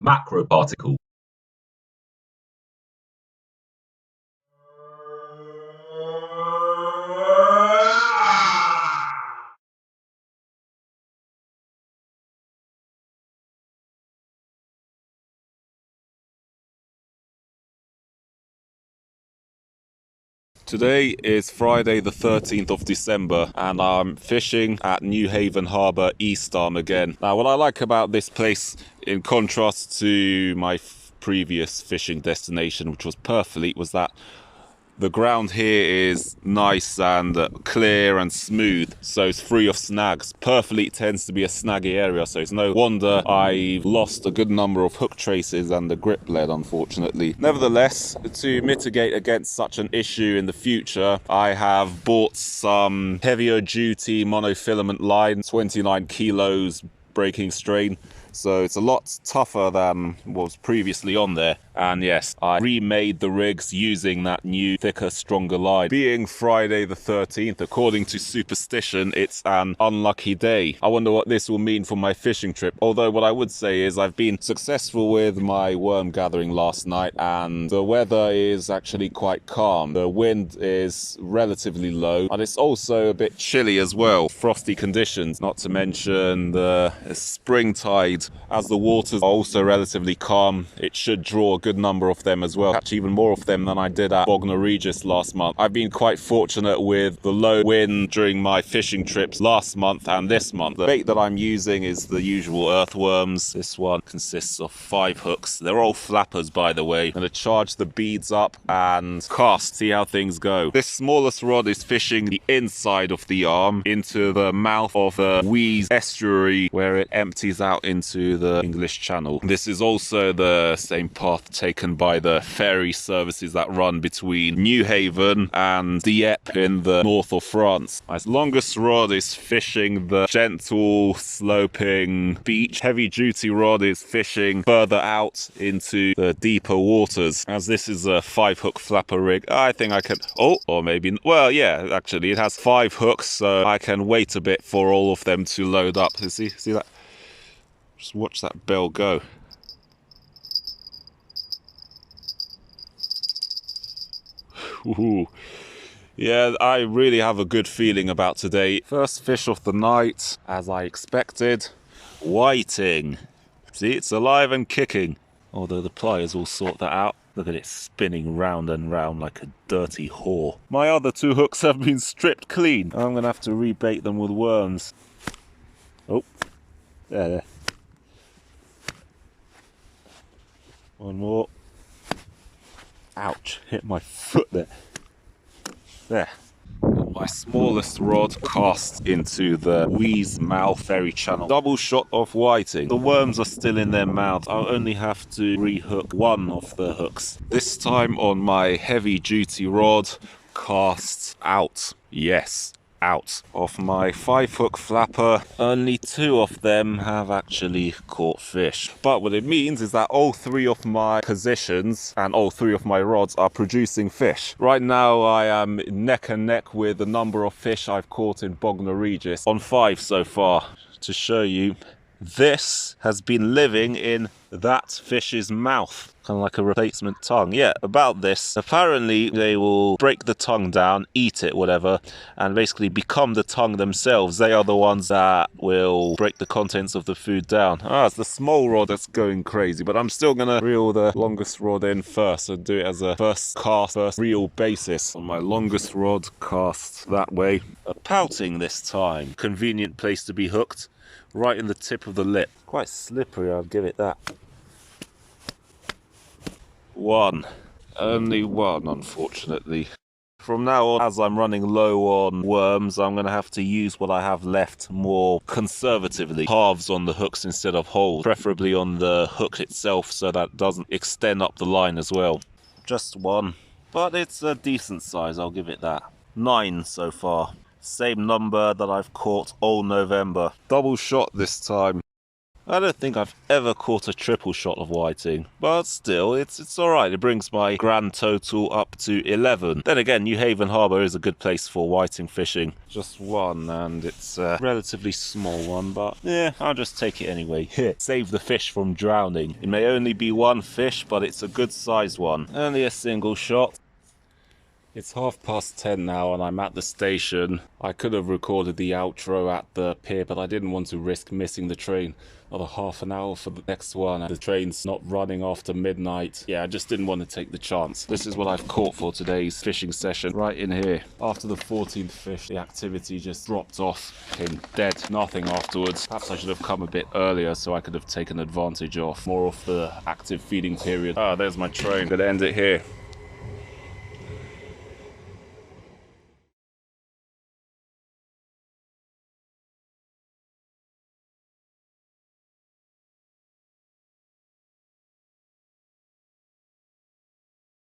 MACROPARTICLE. Today is Friday the 13th of December and I'm fishing at Newhaven Harbour, East Arm again. Now what I like about this place, in contrast to my previous fishing destination, which was Purfleet, was that the ground here is nice and clear and smooth, so it's free of snags. Purfleet tends to be a snaggy area, so it's no wonder I've lost a good number of hook traces and the grip lead, unfortunately. Nevertheless, to mitigate against such an issue in the future, I have bought some heavier duty monofilament line, 29 kilos breaking strain. So it's a lot tougher than was previously on there. And yes, I remade the rigs using that new, thicker, stronger line. Being Friday the 13th, according to superstition, it's an unlucky day. I wonder what this will mean for my fishing trip. Although what I would say is I've been successful with my worm gathering last night and the weather is actually quite calm. The wind is relatively low and it's also a bit chilly as well. Frosty conditions, not to mention the spring tide. As the waters are also relatively calm, it should draw a good number of them as well. Catch even more of them than I did at Bognor Regis last month. I've been quite fortunate with the low wind during my fishing trips last month and this month. The bait that I'm using is the usual earthworms. This one consists of 5 hooks. They're all flappers, by the way. I'm going to charge the beads up and cast, see how things go. This smallest rod is fishing the inside of the arm into the mouth of the Wheeze estuary where it empties out into the English Channel. This is also the same path taken by the ferry services that run between Newhaven and Dieppe in the north of France. My longest rod is fishing the gentle sloping beach. Heavy duty rod is fishing further out into the deeper waters. As this is a 5 hook flapper rig, I think I can, or maybe, well yeah, actually it has 5 hooks, so I can wait a bit for all of them to load up. See that? Just watch that bell go. Ooh. Yeah, I really have a good feeling about today. First fish of the night, as I expected, whiting. See, it's alive and kicking. Although the pliers will sort that out. Look at it spinning round and round like a dirty whore. My other 2 hooks have been stripped clean. I'm going to have to rebait them with worms. Oh, there. One more. Ouch, hit my foot there. There. My smallest rod casts into the Wheeze mouth ferry channel. Double shot of whiting. The worms are still in their mouth. I'll only have to rehook one of the hooks. This time on my heavy duty rod, casts out. Yes, out. Of my 5 hook flapper, only 2 of them have actually caught fish. But what it means is that all 3 of my positions and all 3 of my rods are producing fish. Right now I am neck and neck with the number of fish I've caught in Bognor Regis, on 5 so far. To show you, this has been living in that fish's mouth. Kind of like a replacement tongue. Yeah, about this. Apparently they will break the tongue down, eat it, whatever, and basically become the tongue themselves. They are the ones that will break the contents of the food down. It's the small rod that's going crazy, but I'm still gonna reel the longest rod in first, so do it as a first cast, first reel basis. On my longest rod, cast that way. A pouting this time. Convenient place to be hooked. Right in the tip of the lip. Quite slippery, I'll give it that. 1. Only 1, unfortunately. From now on, as I'm running low on worms, I'm going to have to use what I have left more conservatively. Halves on the hooks instead of whole. Preferably on the hook itself so that it doesn't extend up the line as well. Just 1. But it's a decent size, I'll give it that. 9 so far. Same number that I've caught all November. Double shot this time. I don't think I've ever caught a triple shot of whiting, but still, it's alright. It brings my grand total up to 11. Then again, Newhaven Harbour is a good place for whiting fishing. Just one, and it's a relatively small one, but yeah, I'll just take it anyway. Save the fish from drowning. It may only be one fish, but it's a good sized one. Only a single shot. It's 10:30 now and I'm at the station. I could have recorded the outro at the pier, but I didn't want to risk missing the train. Another half an hour for the next one. The train's not running after midnight. Yeah, I just didn't want to take the chance. This is what I've caught for today's fishing session. Right in here. After the 14th fish, the activity just dropped off. Came dead. Nothing afterwards. Perhaps I should have come a bit earlier so I could have taken advantage of more of the active feeding period. Ah, there's my train. Gonna end it here.